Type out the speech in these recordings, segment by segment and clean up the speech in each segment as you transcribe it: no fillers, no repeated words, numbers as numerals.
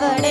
राम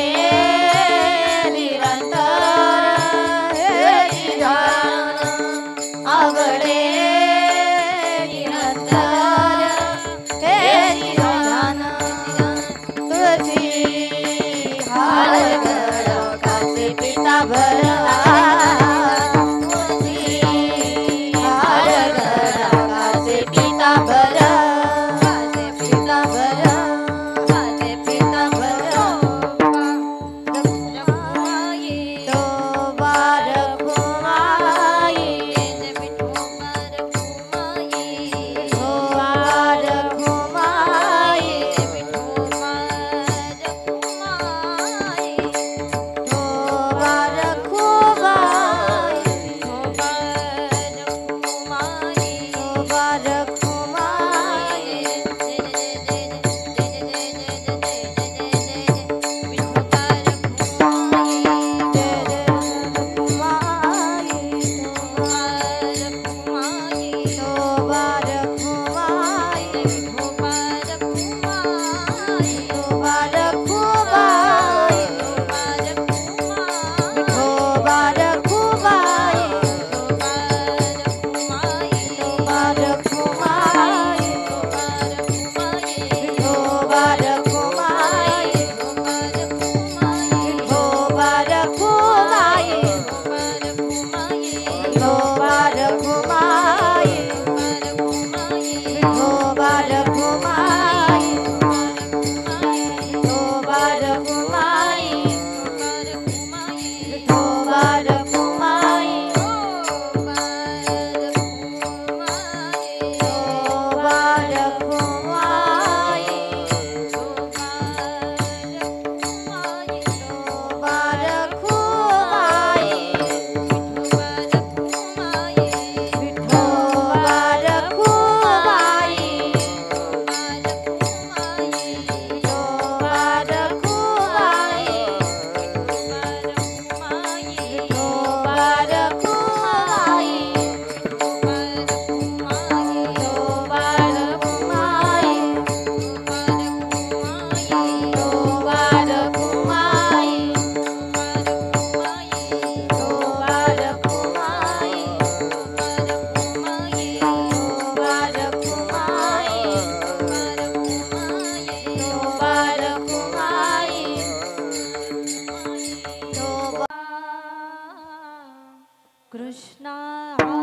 कृष्ण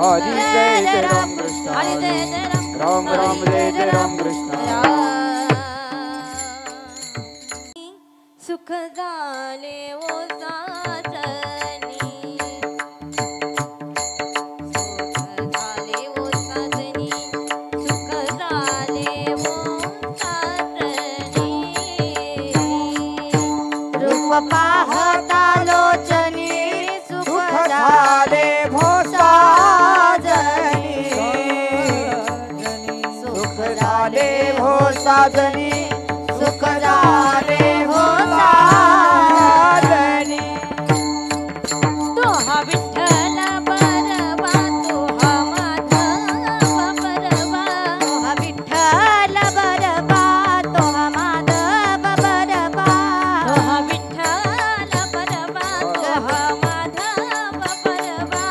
हरी जय जय राम कृष्ण हरी जय जय राम राम राम जय जय राम कृष्ण सुख झाले ओ साजनी सुख झाले ओ साजनी सुख झाले ओ साजनी रूप पाहता लोचनी सुख झाले भो साजनी सुख झाले भो साजनी सुख झाले भो साजनी तो हा विठ्ठल बरवा तो हा माधव बरवा तो हा विठ्ठल बरवा तो हा माधव बरवा तो हा विठ्ठल बरवा तो हा माधव बरवा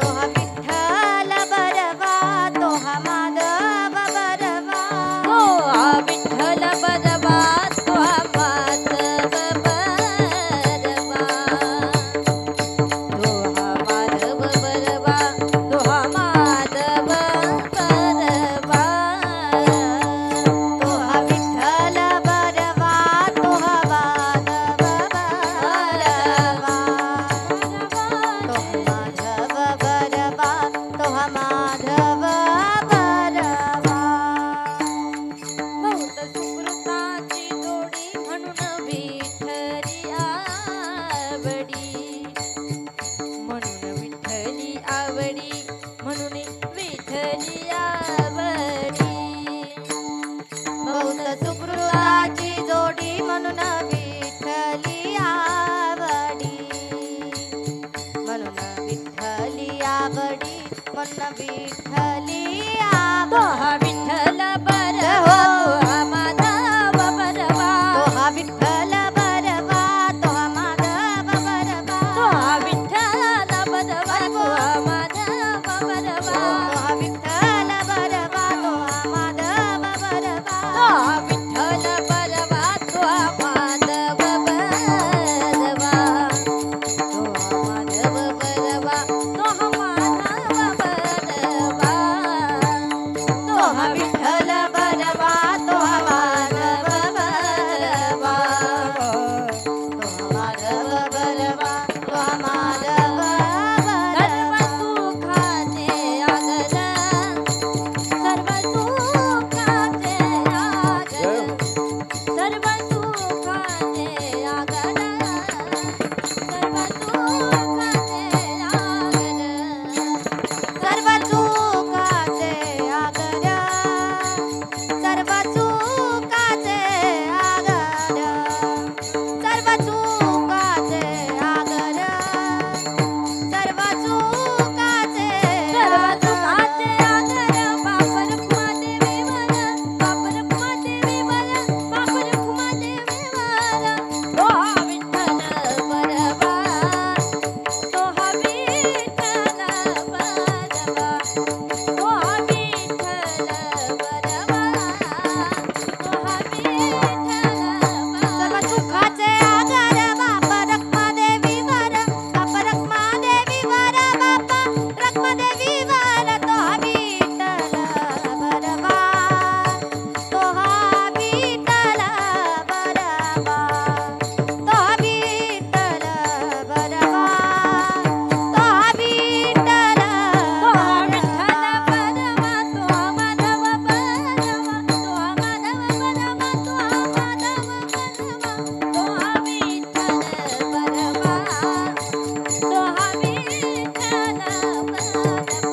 तो हा विठ्ठल बरवा तो हा माधव बरवा तो हा विठ्ठल बरवा तो हा माधव बरवा दोहा माधव बरवा दोहा माधव बरवा दोहा विठ्ठल बरवा दोहा माधव बरवा दोहा माधव बरवा दोहा माधव बरवा बहुत सुकृताची जोडी म्हणून विठ्ठली आवडी म्हणून विठ्ठली आवडी म्हणून विठ्ठली आवडी बहुत सुकृताची जोडी म्हणून विठ्ठली आवडी म्हणून विठ्ठली आवडी म्हणून विठ्ठली आवडी हा विठ्ठल बरवा तो हा माधव बरवा तो हा विठ्ठल बरवा तो हा माधव बरवा तो हा विठ्ठल बरवा तो हा माधव बरवा तो हा विठ्ठल बरवा तो हा माधव बरवा तो हा विठ्ठल बरवा तो हा माधव बरवा तो हा माधव बरवा तो हा माधव बरवा तो हा विठ्ठल बरवा तो हा माधव बरवा तो हा माधव बरवा तो हा माधव सर्व सुखाचे आगर सर्व सुखाचे आगर सर्व सुखाचे आगर सर्व सुखाचे आगर सर्व सुखाचे आगर सर्व सुखाचे आगर सर्व सुखाचे आगर सर्व सुखाचे आगर बाप रुक्मा देवीवर बाप रुक्मा देवीवर बाप रुक्मा देवीवर तो हा विठ्ठल बरवा तो हा विठ्ठल बरवा तो हा विठ्ठल बरवा तो हा विठ्ठल सर्व सुखाचे आगर बाप रुक्मा देवीवर बाप रुक्मा देवीवर बाप रुक्मा देवीवर तो हा विठ्ठल बरवा तो हा विठ्ठल बरवा तो हा विठ्ठल बरवा तो हा विठ्ठल तो हा विठ्ठल बरवा तो हा माधव बरवा तो हा माधव बरवा तो हा माधव बरवा तो हा विठ्ठल बरवा तो हा विठ्ठल बरवा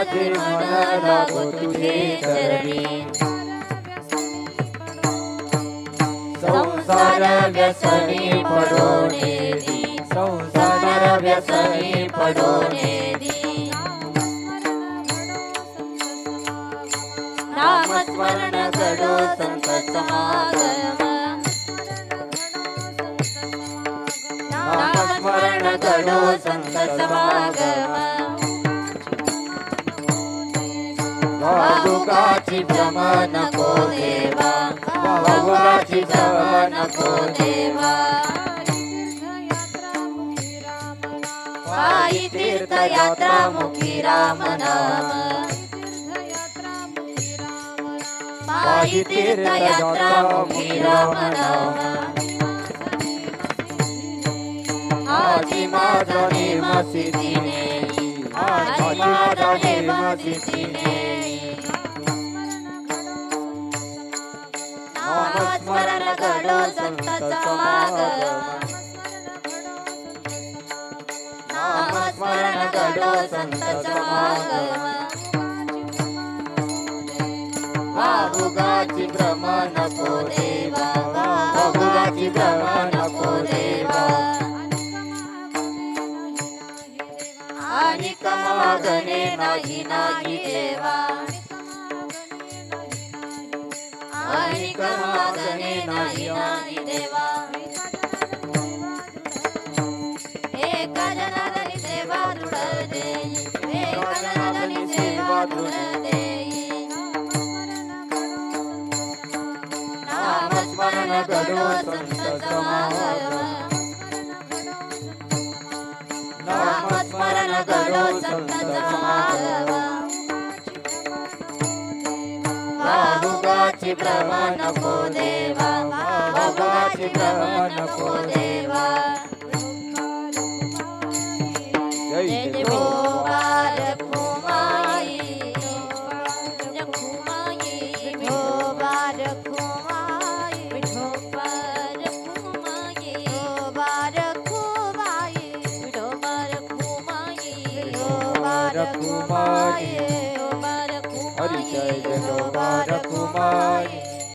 माझे मन लागो तुझे चरणी संसार व्यसनी पडोने दी संसार व्यसनी पडोने दी नामस्मरण घडो संत समागम नामस्मरण घडो संत समागम भावुकाची भ्रम नको देवा भावुकाची भ्रम नको देवा पायी तीर्थयात्रा मुखी राम नाम पायी तीर्थयात्रा मुखी राम नाम आजी माझा नेम सिद्धीने आजी माझा नेम सिद्धीने नामस्मरण घडो संत समागम नामस्मरण घडो संत समागम भावुकाची भ्रम नको देवा भावुकाची भ्रम नको देवा आणि मागणे नाही नाही देवा आणि मागणे नाही नाही देवा एक जनार्दनी सेवा दृढ देई एक जनार्दनी सेवा दृढ देई नामस्मरण घडो संत समागम नामस्मरण घडो संत समागम भावुकाची भ्रम नको देवा भावुकाची भ्रम नको देवा जय जय भोबार खुमाई खुमाई भोबार खुमाई भोबार खुमाई भोबार खुमाई भोबार खुमाई भोबार खुमाई हरि जय जय भोबार खुमाई